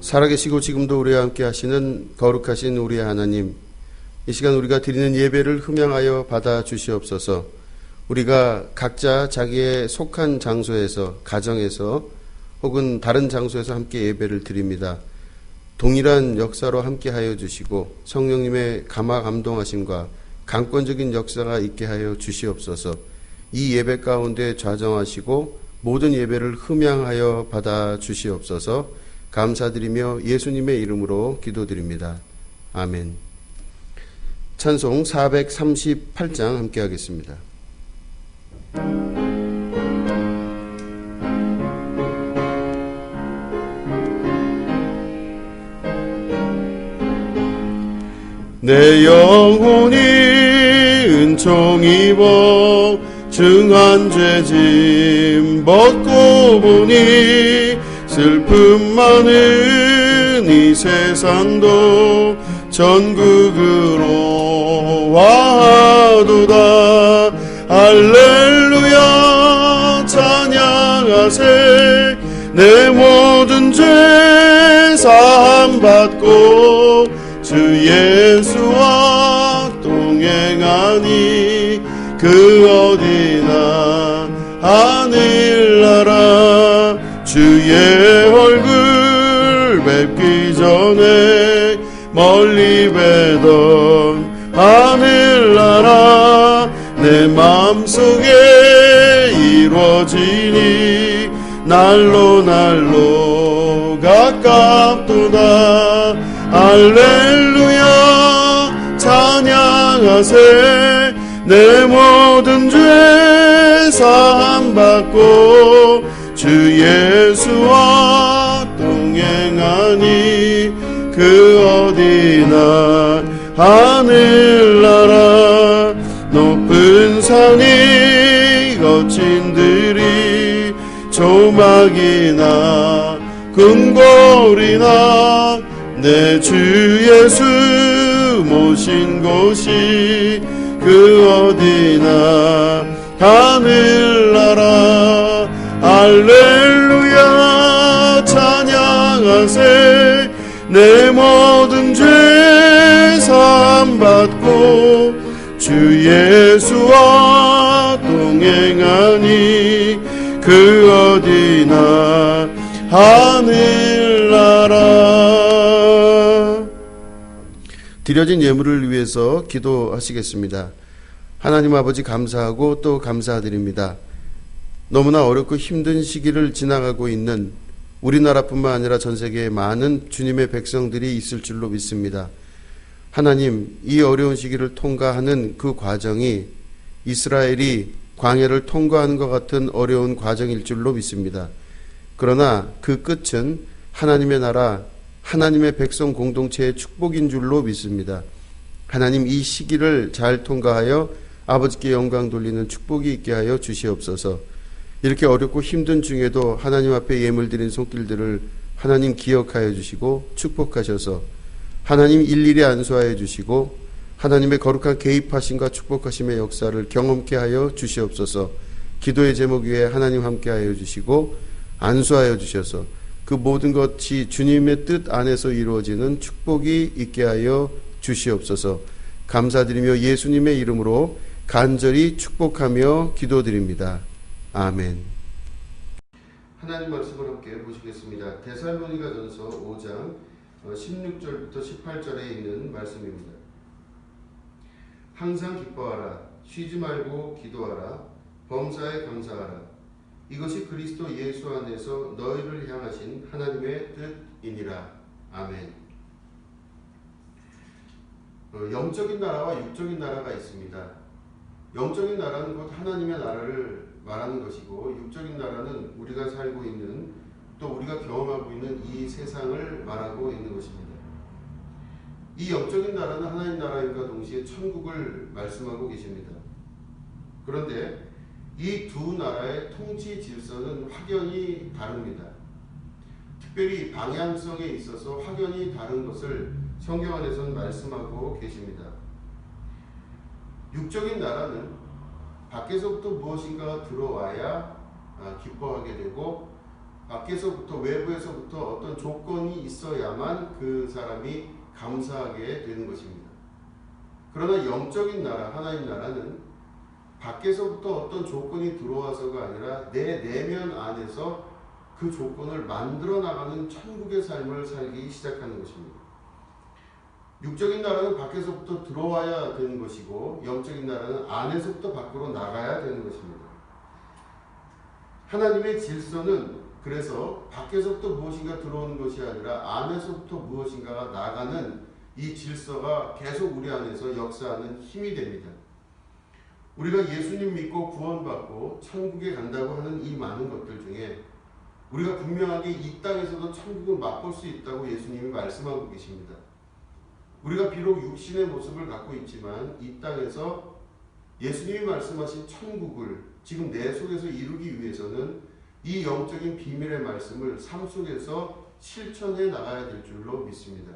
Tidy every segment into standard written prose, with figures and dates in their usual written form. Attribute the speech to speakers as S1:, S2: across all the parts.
S1: 살아계시고 지금도 우리와 함께 하시는 거룩하신 우리의 하나님, 이 시간 우리가 드리는 예배를 흠양하여 받아 주시옵소서. 우리가 각자 자기의 속한 장소에서, 가정에서 혹은 다른 장소에서 함께 예배를 드립니다. 동일한 역사로 함께 하여 주시고 성령님의 감화 감동하심과 강권적인 역사가 있게 하여 주시옵소서. 이 예배 가운데 좌정하시고 모든 예배를 흠양하여 받아 주시옵소서. 감사드리며 예수님의 이름으로 기도드립니다. 아멘. 찬송 438장 함께 하겠습니다. 내 영혼이 은총 입어 증한 죄짐 벗고 보니 슬픔 많은 이 세상도 전국으로 와도다. 할렐루야 찬양하세. 내 모든 죄 사함 받고 주 예수와 동행하니 그 어디나 하늘나라. 주의 얼굴 뵙기 전에 멀리 뵈던 하늘나라. 내 마음속에 이루어지니 날로 날로 가깝도다. 할렐루야 찬양하세. 내 모든 죄 사함 받고 주 예수와 동행하니 그 어디나 하늘나라. 높은 산이 거친 들이 조막이나 궁궐이나 내 주 예수 모신 곳이 그 어디나 하늘나라. 할렐루야 찬양하세. 내 모든 죄 사함 받고 주 예수와 동행하니 그 어디나 하늘나라. 드려진 예물을 위해서 기도하시겠습니다. 하나님 아버지 감사하고 또 감사드립니다. 너무나 어렵고 힘든 시기를 지나가고 있는 우리나라뿐만 아니라 전 세계에 많은 주님의 백성들이 있을 줄로 믿습니다. 하나님, 이 어려운 시기를 통과하는 그 과정이 이스라엘이 광야를 통과하는 것 같은 어려운 과정일 줄로 믿습니다. 그러나 그 끝은 하나님의 나라, 하나님의 백성 공동체의 축복인 줄로 믿습니다. 하나님, 이 시기를 잘 통과하여 아버지께 영광 돌리는 축복이 있게 하여 주시옵소서. 이렇게 어렵고 힘든 중에도 하나님 앞에 예물 드린 손길들을 하나님 기억하여 주시고 축복하셔서 하나님 일일이 안수하여 주시고 하나님의 거룩한 개입하심과 축복하심의 역사를 경험케 하여 주시옵소서. 기도의 제목 위에 하나님 함께 하여 주시고 안수하여 주셔서 그 모든 것이 주님의 뜻 안에서 이루어지는 축복이 있게 하여 주시옵소서. 감사드리며 예수님의 이름으로 간절히 축복하며 기도드립니다. 아멘. 하나님 말씀을 함께 보시겠습니다. 데살로니가전서 5장 16절부터 18절에 있는 말씀입니다. 항상 기뻐하라. 쉬지 말고 기도하라. 범사에 감사하라. 이것이 그리스도 예수 안에서 너희를 향하신 하나님의 뜻이니라. 아멘. 영적인 나라와 육적인 나라가 있습니다. 영적인 나라는 곧 하나님의 나라를 말하는 것이고, 육적인 나라는 우리가 살고 있는, 또 우리가 경험하고 있는 이 세상을 말하고 있는 것입니다. 이 영적인 나라는 하나님 나라임과 동시에 천국을 말씀하고 계십니다. 그런데 이 두 나라의 통치 질서는 확연히 다릅니다. 특별히 방향성에 있어서 확연히 다른 것을 성경 안에서는 말씀하고 계십니다. 육적인 나라는 밖에서부터 무엇인가가 들어와야 기뻐하게 되고 밖에서부터 외부에서부터 어떤 조건이 있어야만 그 사람이 감사하게 되는 것입니다. 그러나 영적인 나라, 하나님 나라는 밖에서부터 어떤 조건이 들어와서가 아니라 내 내면 안에서 그 조건을 만들어 나가는 천국의 삶을 살기 시작하는 것입니다. 육적인 나라는 밖에서부터 들어와야 되는 것이고 영적인 나라는 안에서부터 밖으로 나가야 되는 것입니다. 하나님의 질서는 그래서 밖에서부터 무엇인가 들어오는 것이 아니라 안에서부터 무엇인가가 나가는 이 질서가 계속 우리 안에서 역사하는 힘이 됩니다. 우리가 예수님 믿고 구원받고 천국에 간다고 하는 이 많은 것들 중에 우리가 분명하게 이 땅에서도 천국을 맛볼 수 있다고 예수님이 말씀하고 계십니다. 우리가 비록 육신의 모습을 갖고 있지만 이 땅에서 예수님이 말씀하신 천국을 지금 내 속에서 이루기 위해서는 이 영적인 비밀의 말씀을 삶 속에서 실천해 나가야 될 줄로 믿습니다.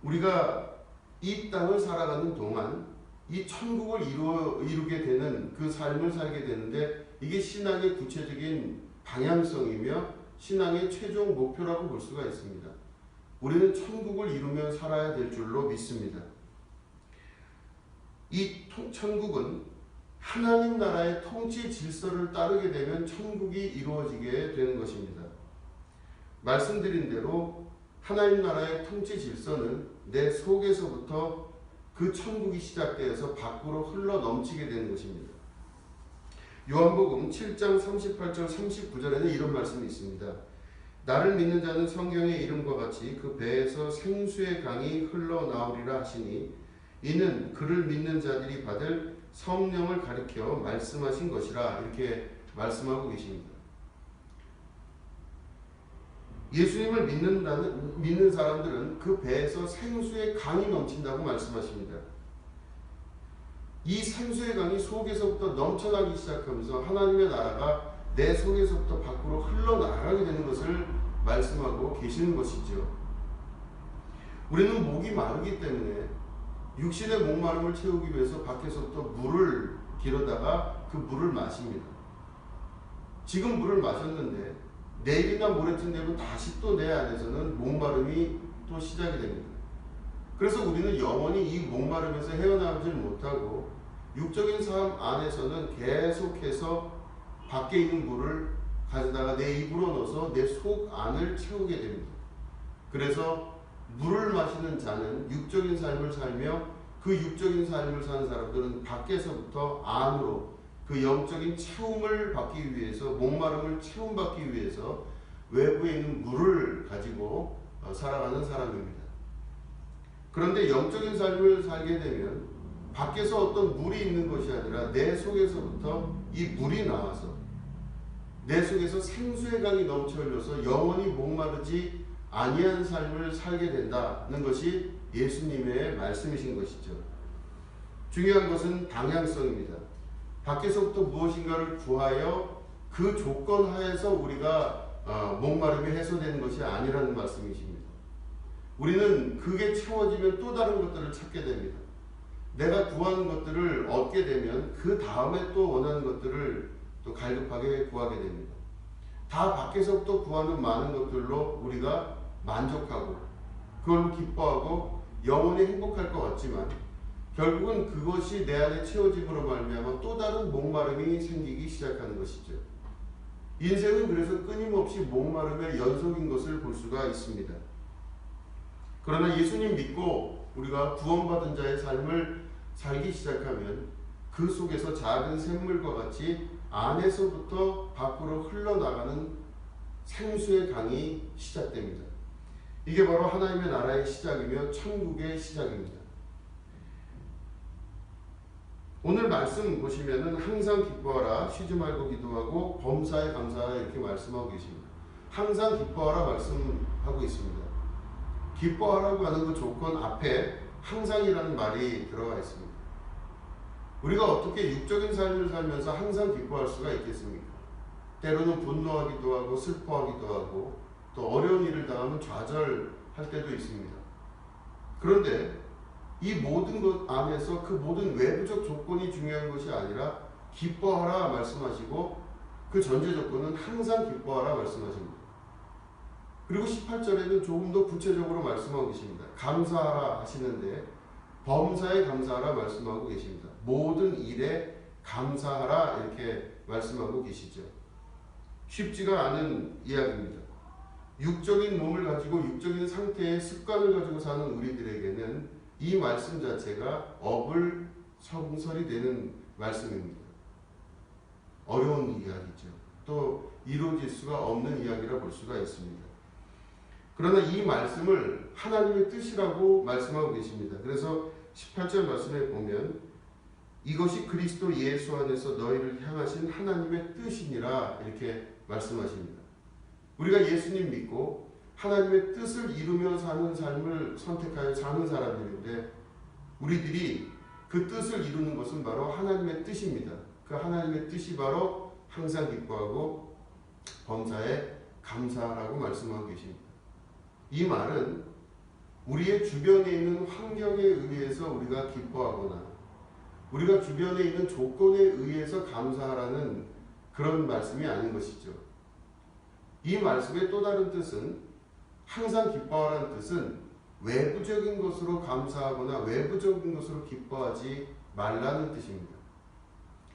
S1: 우리가 이 땅을 살아가는 동안 이 천국을 이루게 되는 그 삶을 살게 되는데 이게 신앙의 구체적인 방향성이며 신앙의 최종 목표라고 볼 수가 있습니다. 우리는 천국을 이루며 살아야 될 줄로 믿습니다. 이 천국은 하나님 나라의 통치 질서를 따르게 되면 천국이 이루어지게 되는 것입니다. 말씀드린 대로 하나님 나라의 통치 질서는 내 속에서부터 그 천국이 시작되어서 밖으로 흘러 넘치게 되는 것입니다. 요한복음 7장 38절 39절에는 이런 말씀이 있습니다. 나를 믿는 자는 성경의 이름과 같이 그 배에서 생수의 강이 흘러나오리라 하시니 이는 그를 믿는 자들이 받을 성령을 가리켜 말씀하신 것이라 이렇게 말씀하고 계십니다. 예수님을 믿는 사람들은 그 배에서 생수의 강이 넘친다고 말씀하십니다. 이 생수의 강이 속에서부터 넘쳐나기 시작하면서 하나님의 나라가 내 속에서부터 밖으로 흘러나가게 되는 것을 말씀하고 계시는 것이죠. 우리는 목이 마르기 때문에 육신의 목마름을 채우기 위해서 밖에서부터 물을 길어다가 그 물을 마십니다. 지금 물을 마셨는데 내일이나 모레쯤 되면 다시 또 내 안에서는 목마름이 또 시작이 됩니다. 그래서 우리는 영원히 이 목마름에서 헤어나오질 못하고 육적인 삶 안에서는 계속해서 밖에 있는 물을 가져다가 내 입으로 넣어서 내 속 안을 채우게 됩니다. 그래서 물을 마시는 자는 육적인 삶을 살며 그 육적인 삶을 사는 사람들은 밖에서부터 안으로 그 영적인 채움을 받기 위해서 목마름을 채움받기 위해서 외부에 있는 물을 가지고 살아가는 사람입니다. 그런데 영적인 삶을 살게 되면 밖에서 어떤 물이 있는 것이 아니라 내 속에서부터 이 물이 나와서 내 속에서 생수의 강이 넘쳐 흘려서 영원히 목마르지 아니한 삶을 살게 된다는 것이 예수님의 말씀이신 것이죠. 중요한 것은 방향성입니다. 밖에서부터 무엇인가를 구하여 그 조건 하에서 우리가 목마름이 해소되는 것이 아니라는 말씀이십니다. 우리는 그게 채워지면 또 다른 것들을 찾게 됩니다. 내가 구하는 것들을 얻게 되면 그 다음에 또 원하는 것들을 또 갈급하게 구하게 됩니다. 다 밖에서부터 구하는 많은 것들로 우리가 만족하고 그걸 기뻐하고 영원히 행복할 것 같지만 결국은 그것이 내 안에 채워짐으로 말미암아 또 다른 목마름이 생기기 시작하는 것이죠. 인생은 그래서 끊임없이 목마름의 연속인 것을 볼 수가 있습니다. 그러나 예수님 믿고 우리가 구원받은 자의 삶을 살기 시작하면 그 속에서 작은 샘물과 같이 안에서부터 밖으로 흘러나가는 생수의 강이 시작됩니다. 이게 바로 하나님의 나라의 시작이며 천국의 시작입니다. 오늘 말씀 보시면은 항상 기뻐하라, 쉬지 말고 기도하고 범사에 감사하라 이렇게 말씀하고 계십니다. 항상 기뻐하라 말씀하고 있습니다. 기뻐하라고 하는 그 조건 앞에 항상이라는 말이 들어가 있습니다. 우리가 어떻게 육적인 삶을 살면서 항상 기뻐할 수가 있겠습니까? 때로는 분노하기도 하고 슬퍼하기도 하고 또 어려운 일을 당하면 좌절할 때도 있습니다. 그런데 이 모든 것 안에서 그 모든 외부적 조건이 중요한 것이 아니라 기뻐하라 말씀하시고 그 전제 조건은 항상 기뻐하라 말씀하십니다. 그리고 18절에는 조금 더 구체적으로 말씀하고 계십니다. 감사하라 하시는데 범사에 감사하라 말씀하고 계십니다. 모든 일에 감사하라 이렇게 말씀하고 계시죠. 쉽지가 않은 이야기입니다. 육적인 몸을 가지고 육적인 상태의 습관을 가지고 사는 우리들에게는 이 말씀 자체가 어불성설이 되는 말씀입니다. 어려운 이야기죠. 또 이루어질 수가 없는 이야기라 볼 수가 있습니다. 그러나 이 말씀을 하나님의 뜻이라고 말씀하고 계십니다. 그래서 18절 말씀에 보면 이것이 그리스도 예수 안에서 너희를 향하신 하나님의 뜻이니라 이렇게 말씀하십니다. 우리가 예수님 믿고 하나님의 뜻을 이루며 사는 삶을 선택하여 사는 사람들인데 우리들이 그 뜻을 이루는 것은 바로 하나님의 뜻입니다. 그 하나님의 뜻이 바로 항상 기뻐하고 범사에 감사하라고 말씀하고 계십니다. 이 말은 우리의 주변에 있는 환경에 의해서 우리가 기뻐하거나 우리가 주변에 있는 조건에 의해서 감사하라는 그런 말씀이 아닌 것이죠. 이 말씀의 또 다른 뜻은 항상 기뻐하라는 뜻은 외부적인 것으로 감사하거나 외부적인 것으로 기뻐하지 말라는 뜻입니다.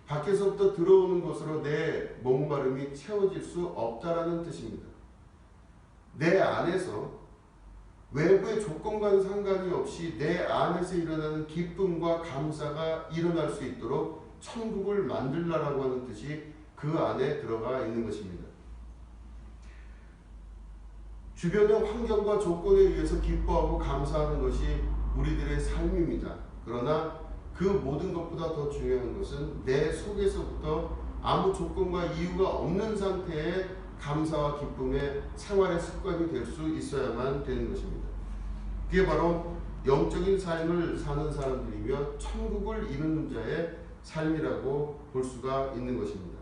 S1: 밖에서부터 들어오는 것으로 내 목마름이 채워질 수 없다라는 뜻입니다. 내 안에서 외부의 조건과는 상관이 없이 내 안에서 일어나는 기쁨과 감사가 일어날 수 있도록 천국을 만들라라고 하는 뜻이 그 안에 들어가 있는 것입니다. 주변의 환경과 조건에 의해서 기뻐하고 감사하는 것이 우리들의 삶입니다. 그러나 그 모든 것보다 더 중요한 것은 내 속에서부터 아무 조건과 이유가 없는 상태의 감사와 기쁨의 생활의 습관이 될 수 있어야만 되는 것입니다. 그게 바로 영적인 삶을 사는 사람들이며 천국을 이루는 자의 삶이라고 볼 수가 있는 것입니다.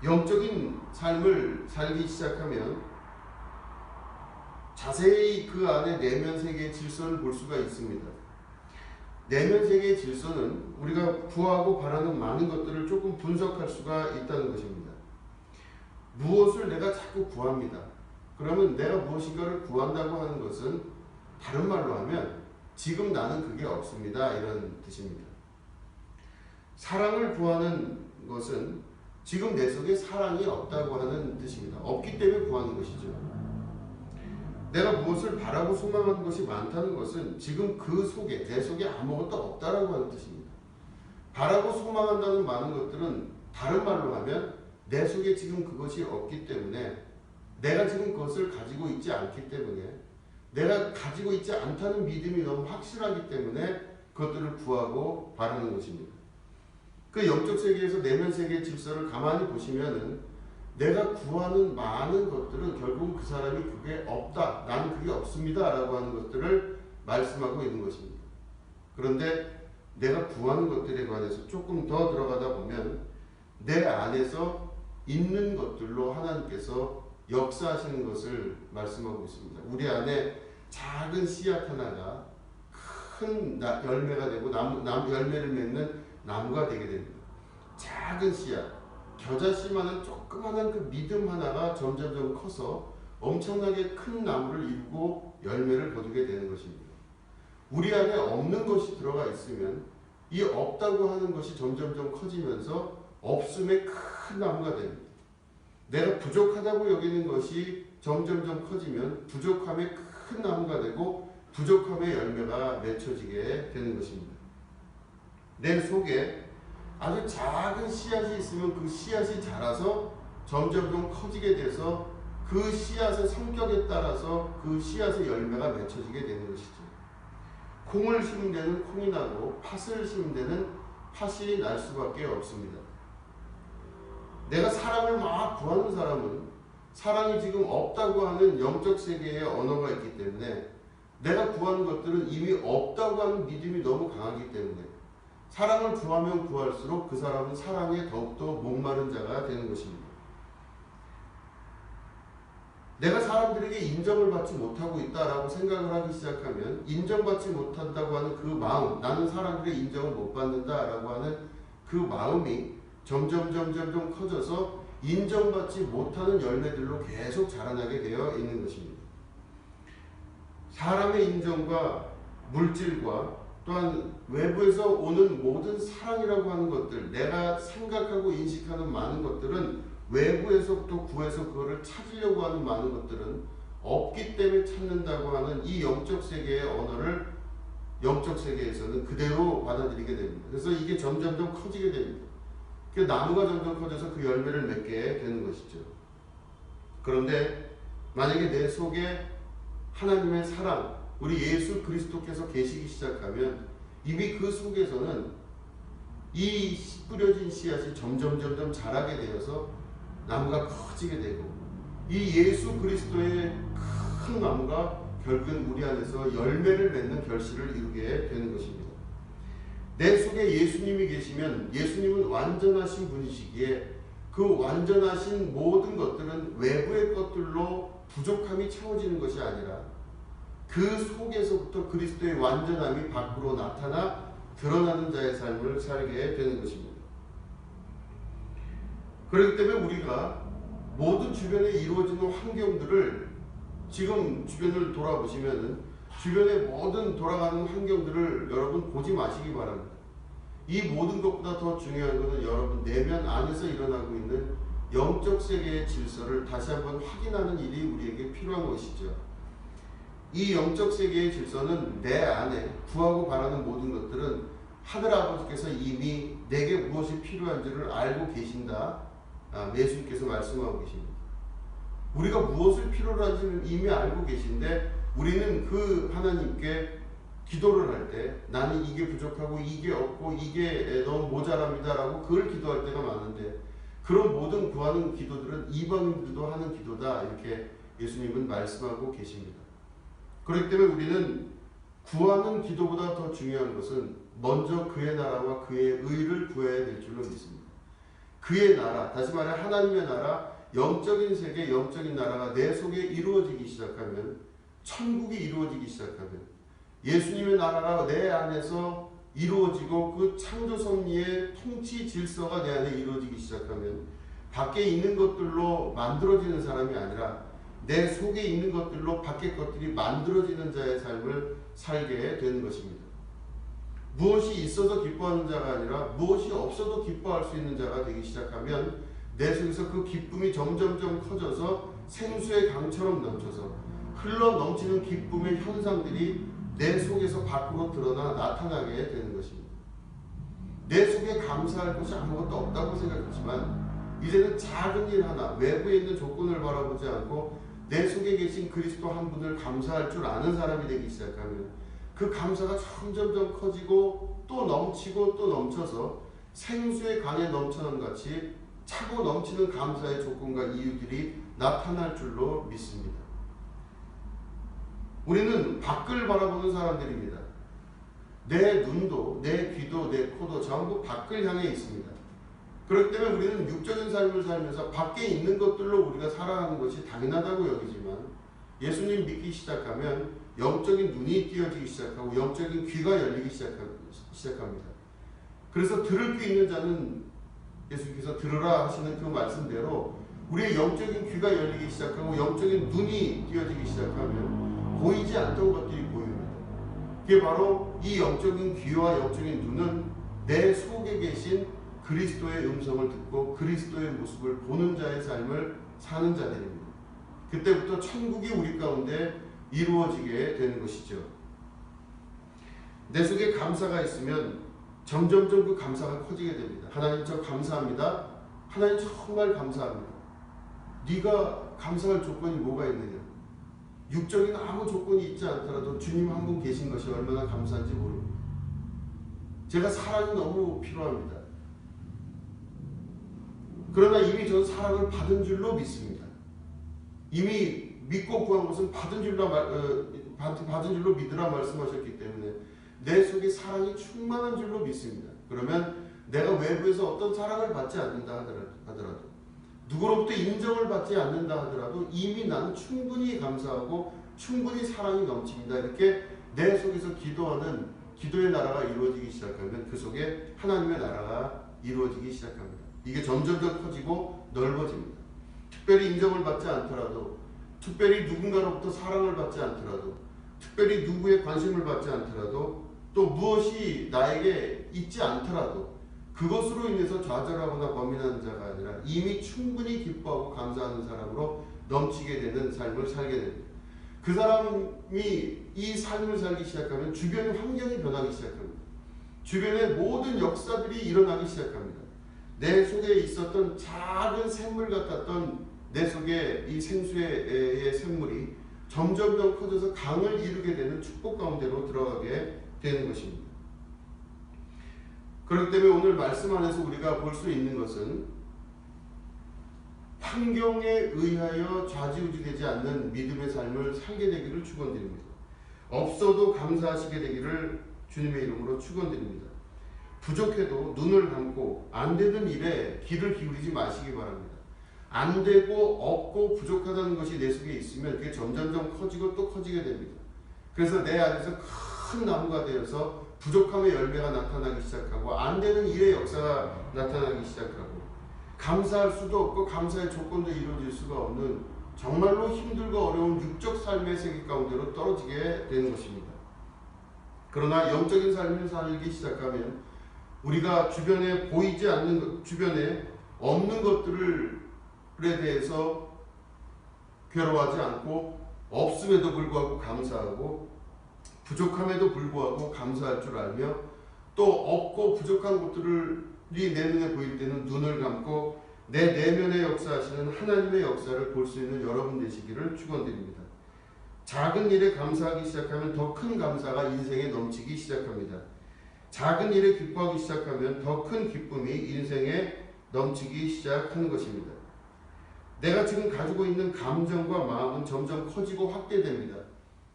S1: 영적인 삶을 살기 시작하면 자세히 그 안에 내면 세계의 질서를 볼 수가 있습니다. 내면 세계의 질서는 우리가 구하고 바라는 많은 것들을 조금 분석할 수가 있다는 것입니다. 무엇을 내가 자꾸 구합니다. 그러면 내가 무엇인가를 구한다고 하는 것은 다른 말로 하면 지금 나는 그게 없습니다. 이런 뜻입니다. 사랑을 구하는 것은 지금 내 속에 사랑이 없다고 하는 뜻입니다. 없기 때문에 구하는 것이죠. 내가 무엇을 바라고 소망하는 것이 많다는 것은 지금 그 속에 내 속에 아무것도 없다라고 하는 뜻입니다. 바라고 소망한다는 많은 것들은 다른 말로 하면 내 속에 지금 그것이 없기 때문에 내가 지금 그것을 가지고 있지 않기 때문에 내가 가지고 있지 않다는 믿음이 너무 확실하기 때문에 그것들을 구하고 바라는 것입니다. 그 영적 세계에서 내면 세계의 질서를 가만히 보시면은 내가 구하는 많은 것들은 결국 그 사람이 그게 없다, 나는 그게 없습니다 라고 하는 것들을 말씀하고 있는 것입니다. 그런데 내가 구하는 것들에 관해서 조금 더 들어가다 보면 내 안에서 있는 것들로 하나님께서 역사하시는 것을 말씀하고 있습니다. 우리 안에 작은 씨앗 하나가 큰 열매가 되고 열매를 맺는 나무가 되게 됩니다. 작은 씨앗, 겨자씨만한 조그마한 그 믿음 하나가 점점점 커서 엄청나게 큰 나무를 이루고 열매를 거두게 되는 것입니다. 우리 안에 없는 것이 들어가 있으면 이 없다고 하는 것이 점점점 커지면서 없음의 큰 나무가 됩니다. 내가 부족하다고 여기는 것이 점점점 커지면 부족함의 큰 나무가 되고 부족함의 열매가 맺혀지게 되는 것입니다. 내 속에 아주 작은 씨앗이 있으면 그 씨앗이 자라서 점점점 커지게 돼서 그 씨앗의 성격에 따라서 그 씨앗의 열매가 맺혀지게 되는 것이죠. 콩을 심은 데는 콩이 나고 팥을 심은 데는 팥이 날 수밖에 없습니다. 내가 사랑을 막 구하는 사람은 사랑이 지금 없다고 하는 영적 세계의 언어가 있기 때문에 내가 구하는 것들은 이미 없다고 하는 믿음이 너무 강하기 때문에 사랑을 구하면 구할수록 그 사람은 사랑에 더욱더 목마른 자가 되는 것입니다. 내가 사람들에게 인정을 받지 못하고 있다라고 생각을 하기 시작하면 인정받지 못한다고 하는 그 마음, 나는 사람들의 인정을 못 받는다라고 하는 그 마음이 점점 커져서 인정받지 못하는 열매들로 계속 자라나게 되어 있는 것입니다. 사람의 인정과 물질과 또한 외부에서 오는 모든 사랑이라고 하는 것들, 내가 생각하고 인식하는 많은 것들은 외부에서부터 구해서 그거를 찾으려고 하는 많은 것들은 없기 때문에 찾는다고 하는 이 영적 세계의 언어를 영적 세계에서는 그대로 받아들이게 됩니다. 그래서 이게 점점 커지게 됩니다. 그 나무가 점점 커져서 그 열매를 맺게 되는 것이죠. 그런데 만약에 내 속에 하나님의 사랑, 우리 예수 그리스도께서 계시기 시작하면 이미 그 속에서는 이 뿌려진 씨앗이 점점 자라게 되어서 나무가 커지게 되고 이 예수 그리스도의 큰 나무가 결국은 우리 안에서 열매를 맺는 결실을 이루게 되는 것입니다. 내 속에 예수님이 계시면 예수님은 완전하신 분이시기에 그 완전하신 모든 것들은 외부의 것들로 부족함이 채워지는 것이 아니라 그 속에서부터 그리스도의 완전함이 밖으로 나타나 드러나는 자의 삶을 살게 되는 것입니다. 그렇기 때문에 우리가 모든 주변에 이루어지는 환경들을 지금 주변을 돌아보시면은 주변의 모든 돌아가는 환경들을 여러분 보지 마시기 바랍니다. 이 모든 것보다 더 중요한 것은 여러분 내면 안에서 일어나고 있는 영적 세계의 질서를 다시 한번 확인하는 일이 우리에게 필요한 것이죠. 이 영적 세계의 질서는 내 안에 구하고 바라는 모든 것들은 하늘아버지께서 이미 내게 무엇이 필요한지를 알고 계신다. 예수님께서 말씀하고 계십니다. 우리가 무엇을 필요로 하는지는 이미 알고 계신데 우리는 그 하나님께 기도를 할 때 나는 이게 부족하고 이게 없고 이게 너무 모자랍니다 라고 그걸 기도할 때가 많은데 그런 모든 구하는 기도들은 이방인들도 하는 기도다 이렇게 예수님은 말씀하고 계십니다. 그렇기 때문에 우리는 구하는 기도보다 더 중요한 것은 먼저 그의 나라와 그의 의를 구해야 될 줄로 믿습니다. 그의 나라, 다시 말해 하나님의 나라, 영적인 세계, 영적인 나라가 내 속에 이루어지기 시작하면 천국이 이루어지기 시작하면 예수님의 나라가 내 안에서 이루어지고 그 창조 섭리의 통치 질서가 내 안에 이루어지기 시작하면 밖에 있는 것들로 만들어지는 사람이 아니라 내 속에 있는 것들로 밖의 것들이 만들어지는 자의 삶을 살게 되는 것입니다. 무엇이 있어서 기뻐하는 자가 아니라 무엇이 없어도 기뻐할 수 있는 자가 되기 시작하면 내 속에서 그 기쁨이 점점 커져서 생수의 강처럼 넘쳐서 흘러 넘치는 기쁨의 현상들이 내 속에서 밖으로 드러나 나타나게 되는 것입니다. 내 속에 감사할 것이 아무것도 없다고 생각했지만 이제는 작은 일 하나, 외부에 있는 조건을 바라보지 않고 내 속에 계신 그리스도 한 분을 감사할 줄 아는 사람이 되기 시작하면 그 감사가 점점 커지고 또 넘치고 또 넘쳐서 생수의 강에 넘쳐난 같이 차고 넘치는 감사의 조건과 이유들이 나타날 줄로 믿습니다. 우리는 밖을 바라보는 사람들입니다. 내 눈도 내 귀도 내 코도 전부 밖을 향해 있습니다. 그렇기 때문에 우리는 육적인 삶을 살면서 밖에 있는 것들로 우리가 살아가는 것이 당연하다고 여기지만 예수님 믿기 시작하면 영적인 눈이 띄어지기 시작하고 영적인 귀가 열리기 시작합니다. 그래서 들을 귀 있는 자는 예수님께서 들으라 하시는 그 말씀대로 우리의 영적인 귀가 열리기 시작하고 영적인 눈이 띄어지기 시작하면 보이지 않던 것들이 보입니다. 그게 바로 이 영적인 귀와 영적인 눈은 내 속에 계신 그리스도의 음성을 듣고 그리스도의 모습을 보는 자의 삶을 사는 자들입니다. 그때부터 천국이 우리 가운데 이루어지게 되는 것이죠. 내 속에 감사가 있으면 점점 그 감사가 커지게 됩니다. 하나님 저 감사합니다. 하나님 정말 감사합니다. 네가 감사할 조건이 뭐가 있느냐. 육적인 아무 조건이 있지 않더라도 주님 한 분 계신 것이 얼마나 감사한지 모릅니다. 제가 사랑이 너무 필요합니다. 그러나 이미 저는 사랑을 받은 줄로 믿습니다. 이미 믿고 구한 것은 받은 줄로 믿으라 말씀하셨기 때문에 내 속에 사랑이 충만한 줄로 믿습니다. 그러면 내가 외부에서 어떤 사랑을 받지 않는다 하더라도 누구로부터 인정을 받지 않는다 하더라도 이미 나는 충분히 감사하고 충분히 사랑이 넘칩니다. 이렇게 내 속에서 기도하는 기도의 나라가 이루어지기 시작하면 그 속에 하나님의 나라가 이루어지기 시작합니다. 이게 점점점 커지고 넓어집니다. 특별히 인정을 받지 않더라도, 특별히 누군가로부터 사랑을 받지 않더라도, 특별히 누구의 관심을 받지 않더라도, 또 무엇이 나에게 있지 않더라도 그것으로 인해서 좌절하거나 고민하는 자가 아니라 이미 충분히 기뻐하고 감사하는 사람으로 넘치게 되는 삶을 살게 됩니다. 그 사람이 이 삶을 살기 시작하면 주변의 환경이 변하기 시작합니다. 주변의 모든 역사들이 일어나기 시작합니다. 내 속에 있었던 작은 샘물 같았던 내 속에 이 생수의 샘물이 점점 커져서 강을 이루게 되는 축복 가운데로 들어가게 되는 것입니다. 그렇기 때문에 오늘 말씀 안에서 우리가 볼 수 있는 것은 환경에 의하여 좌지우지되지 않는 믿음의 삶을 살게 되기를 축원드립니다. 없어도 감사하시게 되기를 주님의 이름으로 축원드립니다. 부족해도 눈을 감고 안 되는 일에 귀를 기울이지 마시기 바랍니다. 안 되고 없고 부족하다는 것이 내 속에 있으면 그게 점점점 커지고 또 커지게 됩니다. 그래서 내 안에서 큰 나무가 되어서 부족함의 열매가 나타나기 시작하고 안 되는 일의 역사가 나타나기 시작하고 감사할 수도 없고 감사의 조건도 이루어질 수가 없는 정말로 힘들고 어려운 육적 삶의 세계 가운데로 떨어지게 되는 것입니다. 그러나 영적인 삶을 살기 시작하면 우리가 주변에 보이지 않는 것, 주변에 없는 것들에 대해서 괴로워하지 않고 없음에도 불구하고 감사하고 부족함에도 불구하고 감사할 줄 알며 또 없고 부족한 것들이 내 눈에 보일 때는 눈을 감고 내 내면에 역사하시는 하나님의 역사를 볼 수 있는 여러분 되시기를 축원드립니다. 작은 일에 감사하기 시작하면 더 큰 감사가 인생에 넘치기 시작합니다. 작은 일에 기뻐하기 시작하면 더 큰 기쁨이 인생에 넘치기 시작하는 것입니다. 내가 지금 가지고 있는 감정과 마음은 점점 커지고 확대됩니다.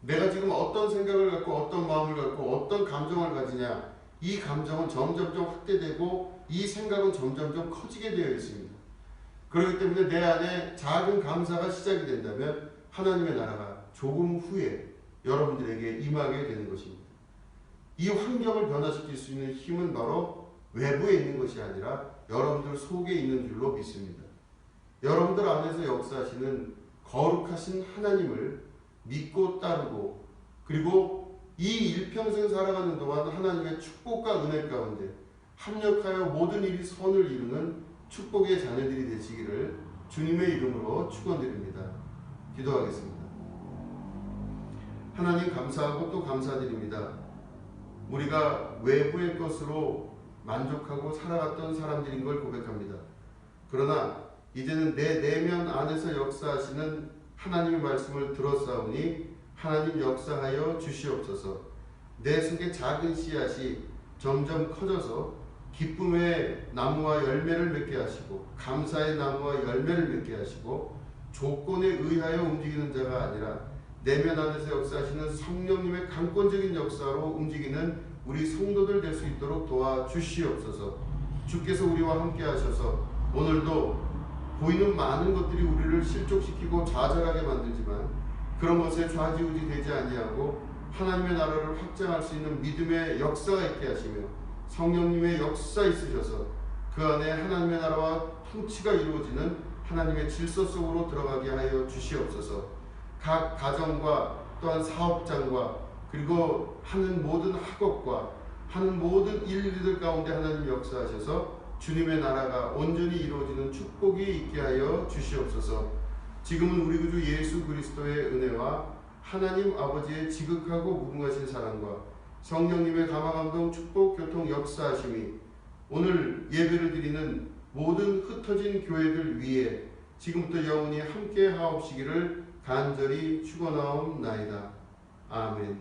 S1: 내가 지금 어떤 생각을 갖고 어떤 마음을 갖고 어떤 감정을 가지냐, 이 감정은 점점점 확대되고 이 생각은 점점점 커지게 되어 있습니다. 그렇기 때문에 내 안에 작은 감사가 시작이 된다면 하나님의 나라가 조금 후에 여러분들에게 임하게 되는 것입니다. 이 환경을 변화시킬 수 있는 힘은 바로 외부에 있는 것이 아니라 여러분들 속에 있는 줄로 믿습니다. 여러분들 안에서 역사하시는 거룩하신 하나님을 믿고 따르고 그리고 이 일평생 살아가는 동안 하나님의 축복과 은혜 가운데 합력하여 모든 일이 선을 이루는 축복의 자녀들이 되시기를 주님의 이름으로 축원드립니다. 기도하겠습니다. 하나님 감사하고 또 감사드립니다. 우리가 외부의 것으로 만족하고 살아갔던 사람들인 걸 고백합니다. 그러나 이제는 내 내면 안에서 역사하시는 하나님의 말씀을 들었사오니 하나님 역사하여 주시옵소서. 내 속에 작은 씨앗이 점점 커져서 기쁨의 나무와 열매를 맺게 하시고 감사의 나무와 열매를 맺게 하시고 조건에 의하여 움직이는 자가 아니라 내면 안에서 역사하시는 성령님의 강권적인 역사로 움직이는 우리 성도들 될 수 있도록 도와주시옵소서. 주께서 우리와 함께 하셔서 오늘도 보이는 많은 것들이 우리를 실족시키고 좌절하게 만들지만 그런 것에 좌지우지 되지 아니하고 하나님의 나라를 확장할 수 있는 믿음의 역사가 있게 하시며 성령님의 역사 있으셔서 그 안에 하나님의 나라와 통치가 이루어지는 하나님의 질서 속으로 들어가게 하여 주시옵소서. 각 가정과 또한 사업장과 그리고 하는 모든 학업과 하는 모든 일들 가운데 하나님 역사하셔서 주님의 나라가 온전히 이루어지는 축복이 있게 하여 주시옵소서. 지금은 우리 구주 예수 그리스도의 은혜와 하나님 아버지의 지극하고 무궁하신 사랑과 성령님의 감화감동 축복 교통 역사하심이 오늘 예배를 드리는 모든 흩어진 교회들 위에 지금부터 영원히 함께 하옵시기를 간절히 축원하옵나이다. 아멘.